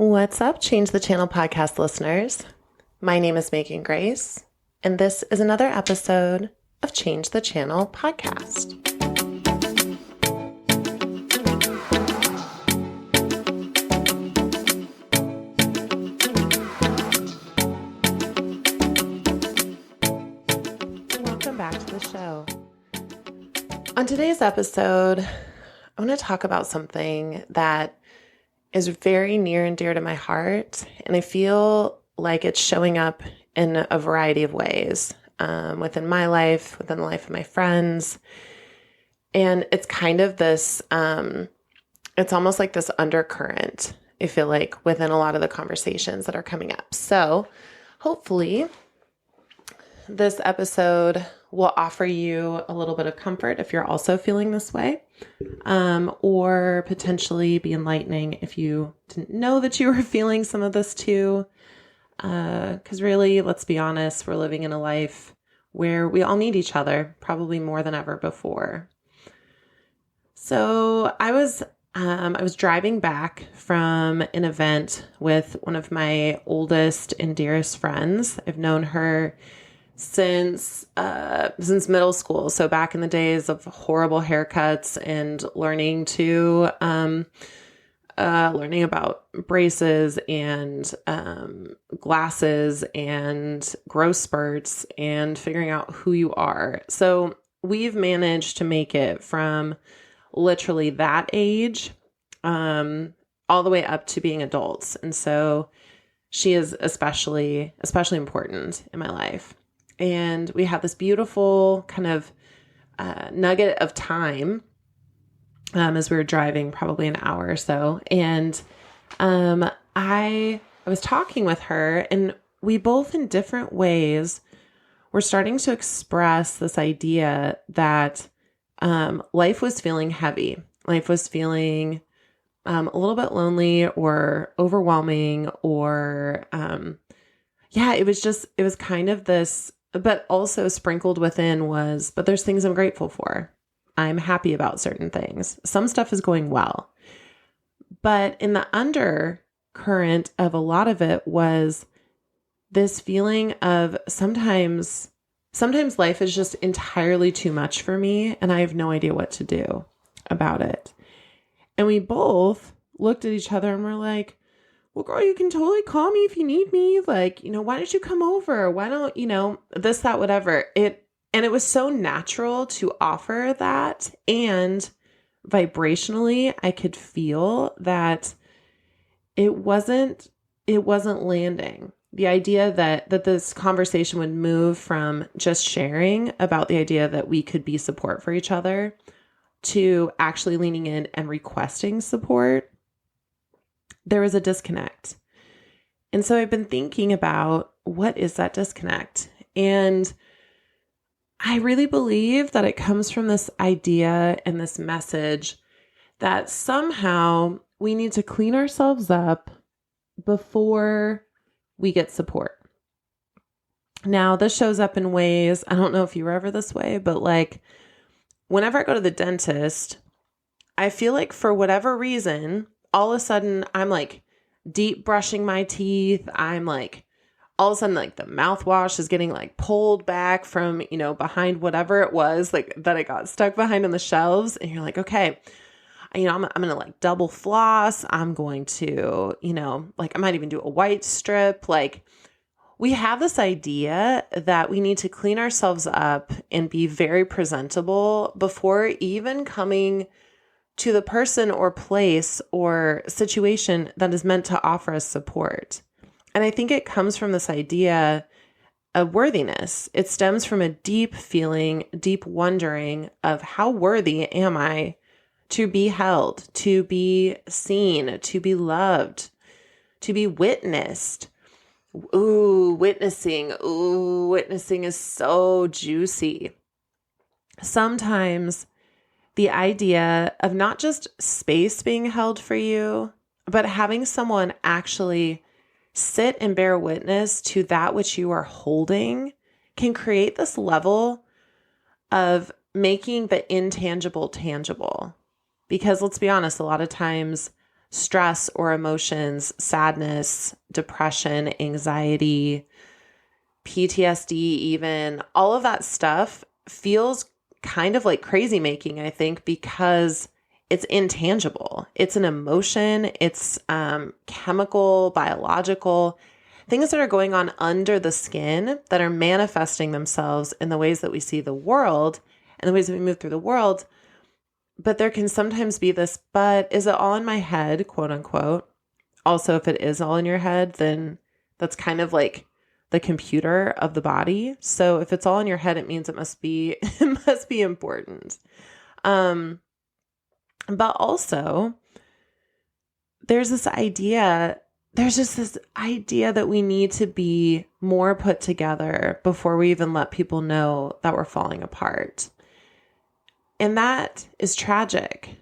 What's up, Change the Channel podcast listeners? My name is Megan Grace, and this is another episode of Change the Channel podcast. Welcome back to the show. On today's episode, I want to talk about something that is very near and dear to my heart, and I feel like it's showing up in a variety of ways within my life, within the life of my friends, and it's kind of this, it's almost like this undercurrent, I feel like, within a lot of the conversations that are coming up. So hopefully this episode will offer you a little bit of comfort if you're also feeling this way, or potentially be enlightening if you didn't know that you were feeling some of this too. Because really, let's be honest, we're living in a life where we all need each other, probably more than ever before. So I was driving back from an event with one of my oldest and dearest friends. I've known her since middle school. So back in the days of horrible haircuts and learning about braces and glasses and growth spurts and figuring out who you are. So we've managed to make it from literally that age all the way up to being adults. And so she is especially important in my life. And we have this beautiful kind of nugget of time as we were driving, probably an hour or so. And I was talking with her, and we both in different ways were starting to express this idea that life was feeling heavy. Life was feeling a little bit lonely or overwhelming, or it was kind of this. But also sprinkled within was, but there's things I'm grateful for. I'm happy about certain things. Some stuff is going well. But in the undercurrent of a lot of it was this feeling of sometimes life is just entirely too much for me, and I have no idea what to do about it. And we both looked at each other and were like, well, girl, you can totally call me if you need me. Like, why don't you come over? Why don't, this, that, whatever. And it was so natural to offer that. And vibrationally, I could feel that it wasn't landing. The idea that this conversation would move from just sharing about the idea that we could be support for each other to actually leaning in and requesting support. There was a disconnect. And so I've been thinking about, what is that disconnect? And I really believe that it comes from this idea and this message that somehow we need to clean ourselves up before we get support. Now, this shows up in ways, I don't know if you were ever this way, but like whenever I go to the dentist, I feel like for whatever reason, all of a sudden I'm like deep brushing my teeth. I'm like, all of a sudden, like the mouthwash is getting like pulled back from, behind whatever it was like that I got stuck behind on the shelves. And you're like, okay, I'm going to like double floss. I'm going to, like I might even do a white strip. Like we have this idea that we need to clean ourselves up and be very presentable before even coming to the person or place or situation that is meant to offer us support. And I think it comes from this idea of worthiness. It stems from a deep feeling, deep wondering of how worthy am I to be held, to be seen, to be loved, to be witnessed. Witnessing is so juicy. Sometimes the idea of not just space being held for you, but having someone actually sit and bear witness to that which you are holding can create this level of making the intangible tangible. Because let's be honest, a lot of times stress or emotions, sadness, depression, anxiety, PTSD, even all of that stuff feels kind of like crazy making, I think, because it's intangible. It's an emotion. It's chemical, biological, things that are going on under the skin that are manifesting themselves in the ways that we see the world and the ways that we move through the world. But there can sometimes be this, but is it all in my head, quote unquote? Also, if it is all in your head, then that's kind of like the computer of the body. So if it's all in your head, it means it must be important. But also there's just this idea that we need to be more put together before we even let people know that we're falling apart. And that is tragic.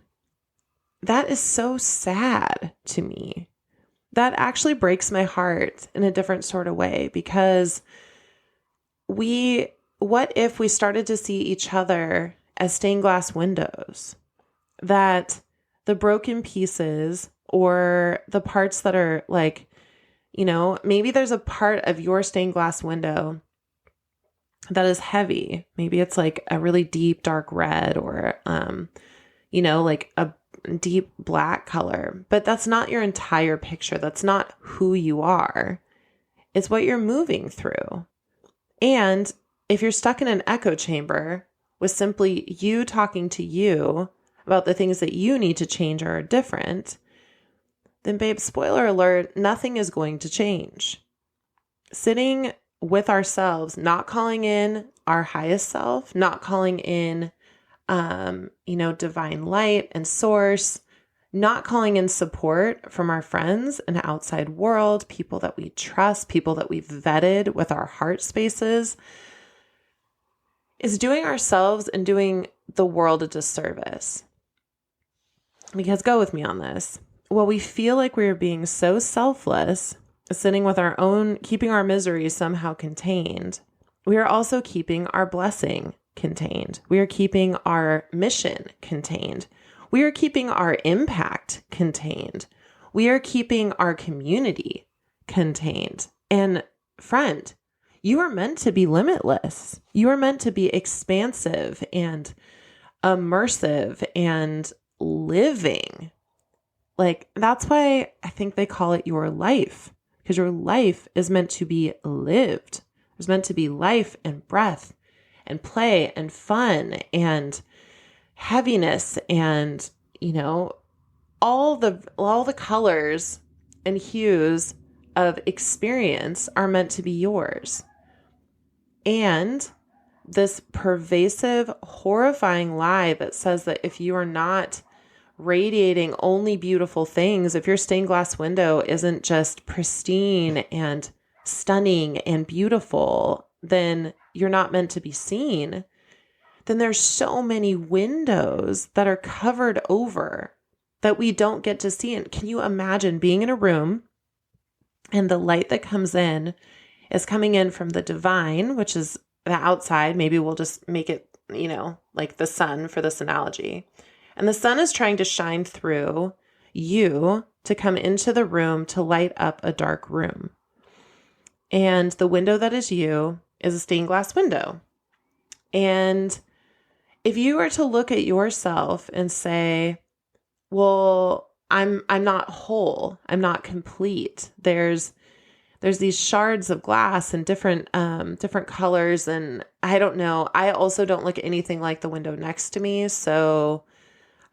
That is so sad to me. That actually breaks my heart in a different sort of way, because what if we started to see each other as stained glass windows? That the broken pieces or the parts that are like, maybe there's a part of your stained glass window that is heavy. Maybe it's like a really deep, dark red or, like a deep black color, but that's not your entire picture. That's not who you are. It's what you're moving through. And if you're stuck in an echo chamber with simply you talking to you about the things that you need to change or are different, then babe, spoiler alert, nothing is going to change. Sitting with ourselves, not calling in our highest self, not calling in, divine light and source, not calling in support from our friends and outside world, people that we trust, people that we've vetted with our heart spaces, is doing ourselves and doing the world a disservice. Because go with me on this. While we feel like we're being so selfless, sitting with our own, keeping our misery somehow contained, we are also keeping our blessing contained. We are keeping our mission contained. We are keeping our impact contained. We are keeping our community contained. And friend, you are meant to be limitless. You are meant to be expansive and immersive and living. Like, that's why I think they call it your life, because your life is meant to be lived. It's meant to be life and breath and play and fun and heaviness and, all the colors and hues of experience are meant to be yours. And this pervasive, horrifying lie that says that if you are not radiating only beautiful things, if your stained glass window isn't just pristine and stunning and beautiful, then you're not meant to be seen. Then there's so many windows that are covered over that we don't get to see. And can you imagine being in a room and the light that comes in is coming in from the divine, which is the outside. Maybe we'll just make it, like the sun for this analogy. And the sun is trying to shine through you to come into the room to light up a dark room. And the window that is you is a stained glass window. And if you were to look at yourself and say, well, I'm not whole, I'm not complete. There's these shards of glass and different colors, and I don't know. I also don't look anything like the window next to me, so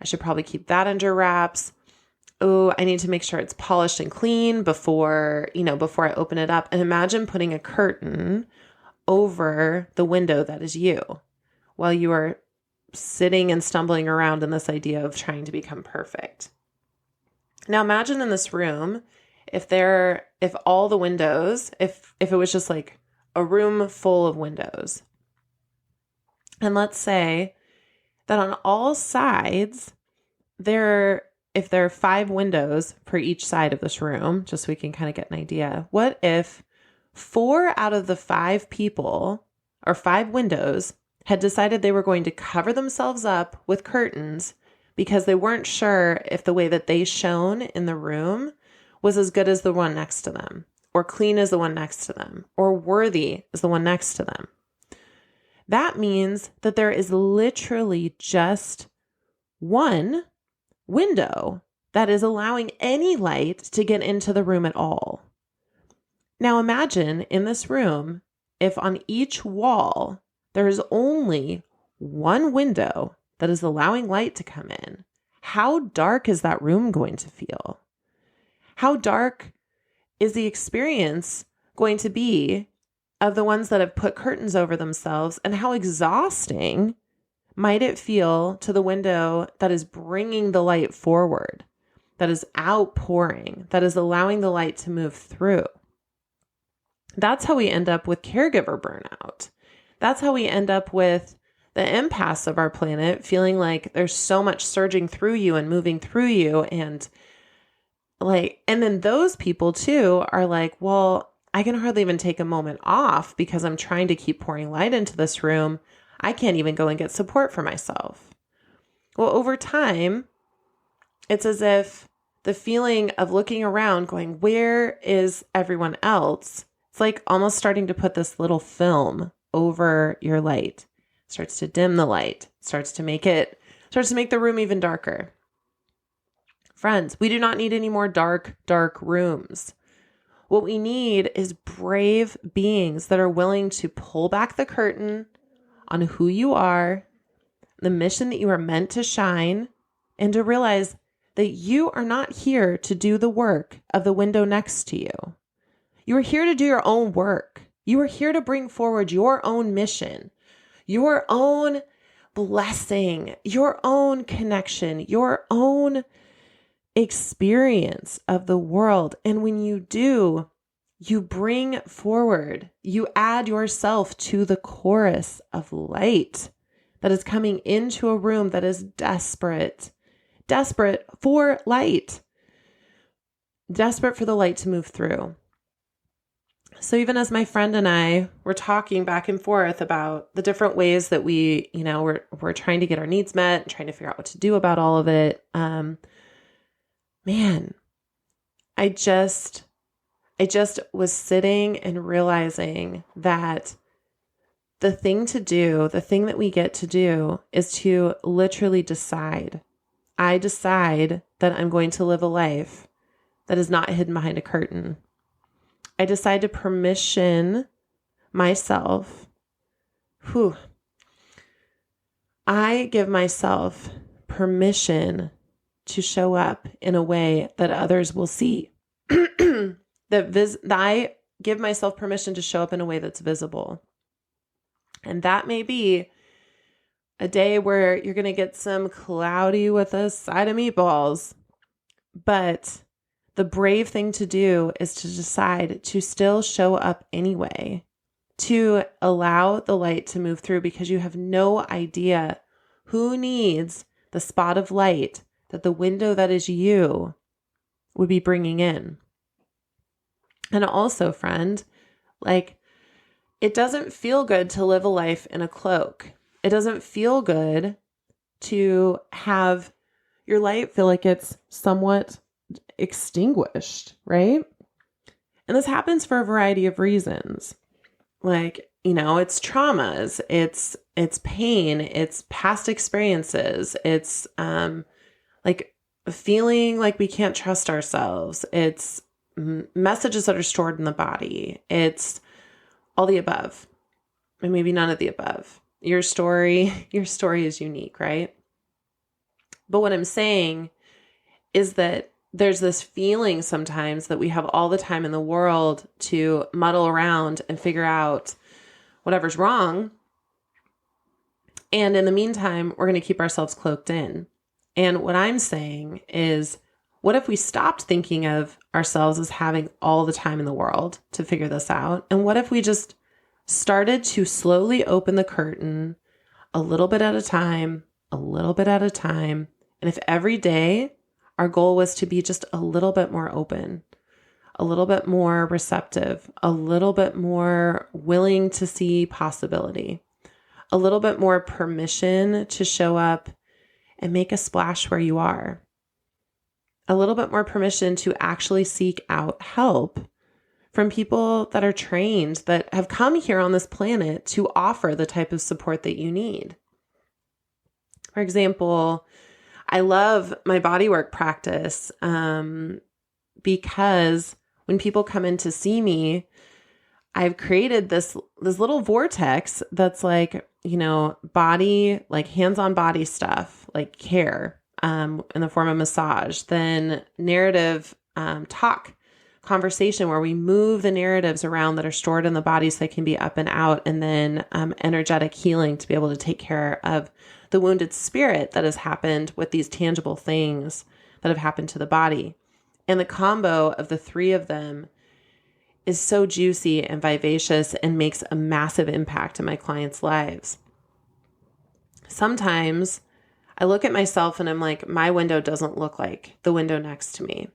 I should probably keep that under wraps. Oh, I need to make sure it's polished and clean before I open it up. And imagine putting a curtain over the window that is you while you are sitting and stumbling around in this idea of trying to become perfect. Now imagine in this room, if all the windows, if it was just like a room full of windows, and let's say that on all sides, if there are 5 windows per each side of this room, just so we can kind of get an idea, what if 4 out of the 5 people or 5 windows had decided they were going to cover themselves up with curtains because they weren't sure if the way that they shone in the room was as good as the one next to them, or clean as the one next to them, or worthy as the one next to them. That means that there is literally just one window that is allowing any light to get into the room at all. Now imagine in this room, if on each wall there is only one window that is allowing light to come in, how dark is that room going to feel? How dark is the experience going to be of the ones that have put curtains over themselves? And how exhausting might it feel to the window that is bringing the light forward, that is outpouring, that is allowing the light to move through? That's how we end up with caregiver burnout. That's how we end up with the empaths of our planet feeling like there's so much surging through you and moving through you. And then those people too are like, well, I can hardly even take a moment off because I'm trying to keep pouring light into this room. I can't even go and get support for myself. Well, over time, it's as if the feeling of looking around going, where is everyone else? It's like almost starting to put this little film over your light. It starts to dim the light, starts to make the room even darker. Friends, we do not need any more dark rooms. What we need is brave beings that are willing to pull back the curtain on who you are, the mission that you are meant to shine, and to realize that you are not here to do the work of the window next to you. You are here to do your own work. You are here to bring forward your own mission, your own blessing, your own connection, your own experience of the world. And when you do, you bring forward, you add yourself to the chorus of light that is coming into a room that is desperate for light, desperate for the light to move through. So even as my friend and I were talking back and forth about the different ways that we're trying to get our needs met, trying to figure out what to do about all of it, I just was sitting and realizing that the thing that we get to do is to literally decide. I decide that I'm going to live a life that is not hidden behind a curtain. I decide to permission myself. I give myself permission to show up in a way that others will see. I give myself permission to show up in a way that's visible. And that may be a day where you're going to get some cloudy with a side of meatballs. But the brave thing to do is to decide to still show up anyway, to allow the light to move through, because you have no idea who needs the spot of light that the window that is you would be bringing in. And also, friend, it doesn't feel good to live a life in a cloak. It doesn't feel good to have your light feel like it's somewhat extinguished, right? And this happens for a variety of reasons. It's traumas, it's pain, it's past experiences, it's feeling like we can't trust ourselves. It's messages that are stored in the body. It's all the above, and maybe none of the above. Your story is unique, right? But what I'm saying is that there's this feeling sometimes that we have all the time in the world to muddle around and figure out whatever's wrong. And in the meantime, we're going to keep ourselves cloaked in. And what I'm saying is, what if we stopped thinking of ourselves as having all the time in the world to figure this out? And what if we just started to slowly open the curtain a little bit at a time, And if every day our goal was to be just a little bit more open, a little bit more receptive, a little bit more willing to see possibility, a little bit more permission to show up and make a splash where you are. A little bit more permission to actually seek out help from people that are trained, that have come here on this planet to offer the type of support that you need. For example, I love my bodywork practice because when people come in to see me, I've created this little vortex that's like, body, like hands-on body stuff, like care in the form of massage, then narrative talk, conversation where we move the narratives around that are stored in the body so they can be up and out, and then energetic healing to be able to take care of the wounded spirit that has happened with these tangible things that have happened to the body. And the combo of the three of them is so juicy and vivacious and makes a massive impact in my clients' lives. Sometimes I look at myself and I'm like, my window doesn't look like the window next to me.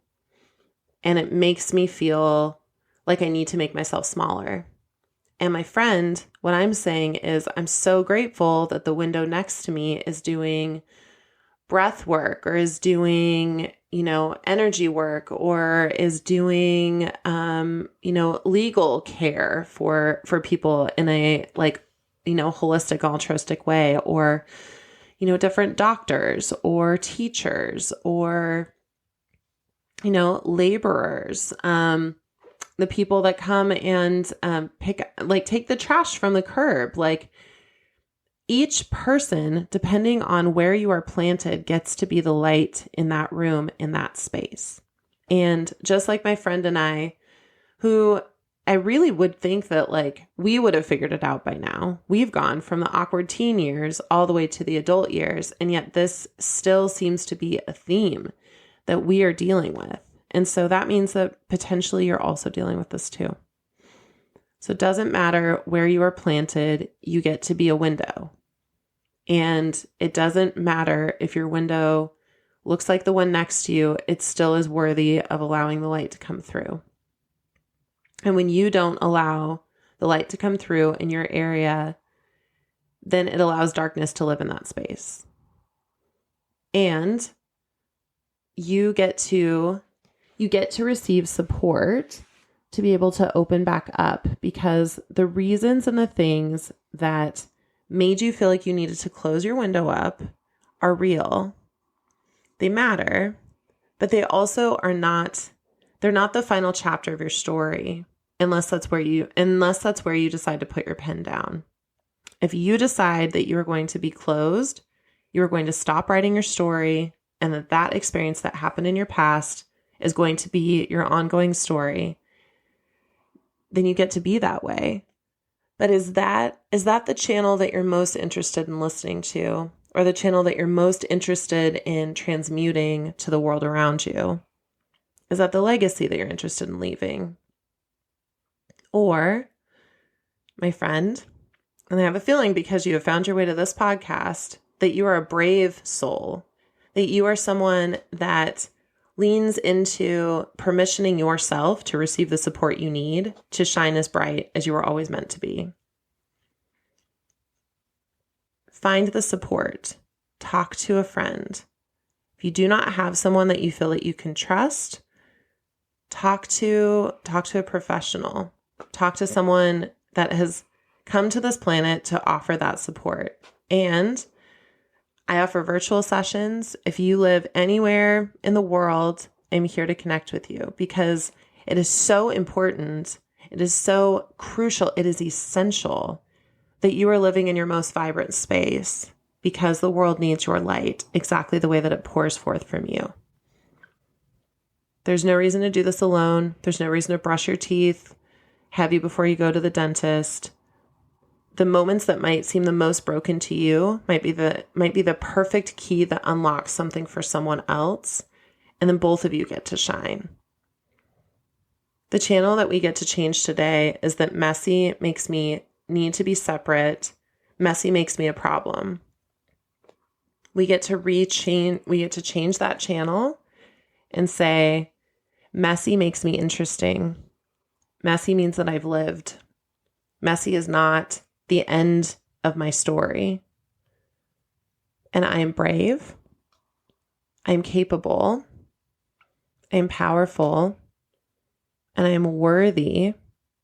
And it makes me feel like I need to make myself smaller. And my friend, what I'm saying is, I'm so grateful that the window next to me is doing breath work, or is doing, energy work, or is doing, legal care for people in a holistic, altruistic way, or, different doctors or teachers or, laborers, the people that come and take the trash from the curb. Like, each person, depending on where you are planted, gets to be the light in that room, in that space. And just like my friend and I, who I really would think that we would have figured it out by now. We've gone from the awkward teen years all the way to the adult years. And yet this still seems to be a theme that we are dealing with. And so that means that potentially you're also dealing with this too. So it doesn't matter where you are planted, you get to be a window. And it doesn't matter if your window looks like the one next to you, it still is worthy of allowing the light to come through. And when you don't allow the light to come through in your area, then it allows darkness to live in that space. And you get to receive support to be able to open back up, because the reasons and the things that made you feel like you needed to close your window up are real. They matter, but they also are not, they're not the final chapter of your story, unless that's where you decide to put your pen down. If you decide that you are going to be closed, you are going to stop writing your story, and that experience that happened in your past is going to be your ongoing story, then you get to be that way. But is that the channel that you're most interested in listening to, or the channel that you're most interested in transmuting to the world around you? Is that the legacy that you're interested in leaving? Or, my friend, and I have a feeling because you have found your way to this podcast, that you are a brave soul, that you are someone that leans into permissioning yourself to receive the support you need to shine as bright as you were always meant to be. Find the support. Talk to a friend. If you do not have someone that you feel that you can trust, talk to a professional. Talk to someone that has come to this planet to offer that support. And I offer virtual sessions. If you live anywhere in the world, I'm here to connect with you, because it is so important. It is so crucial. It is essential that you are living in your most vibrant space, because the world needs your light exactly the way that it pours forth from you. There's no reason to do this alone. There's no reason to brush your teeth heavy before you go to the dentist. The moments that might seem the most broken to you might be the perfect key that unlocks something for someone else, and then both of you get to shine. The channel that we get to change today is that messy makes me need to be separate. Messy makes me a problem. We get to change that channel and say, messy makes me interesting. Messy means that I've lived. Messy is not the end of my story. And I am brave, I am capable, I am powerful, and I am worthy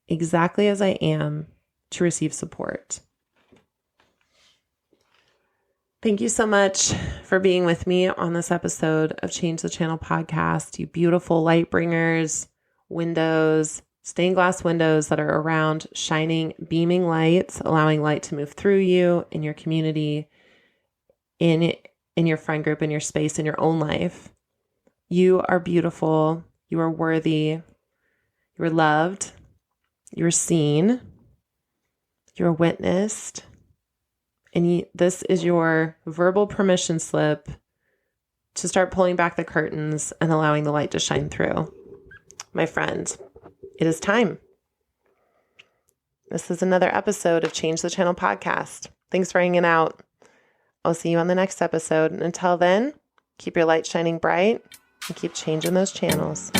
exactly as I am to receive support. Thank you so much for being with me on this episode of Change the Channel podcast. You beautiful light bringers, windows, stained glass windows that are around shining, beaming lights, allowing light to move through you in your community, in your friend group, in your space, in your own life. You are beautiful. You are worthy. You are loved. You are seen. You are witnessed. And this is your verbal permission slip to start pulling back the curtains and allowing the light to shine through. My friend, it is time. This is another episode of Change the Channel podcast. Thanks for hanging out. I'll see you on the next episode. And until then, keep your light shining bright and keep changing those channels.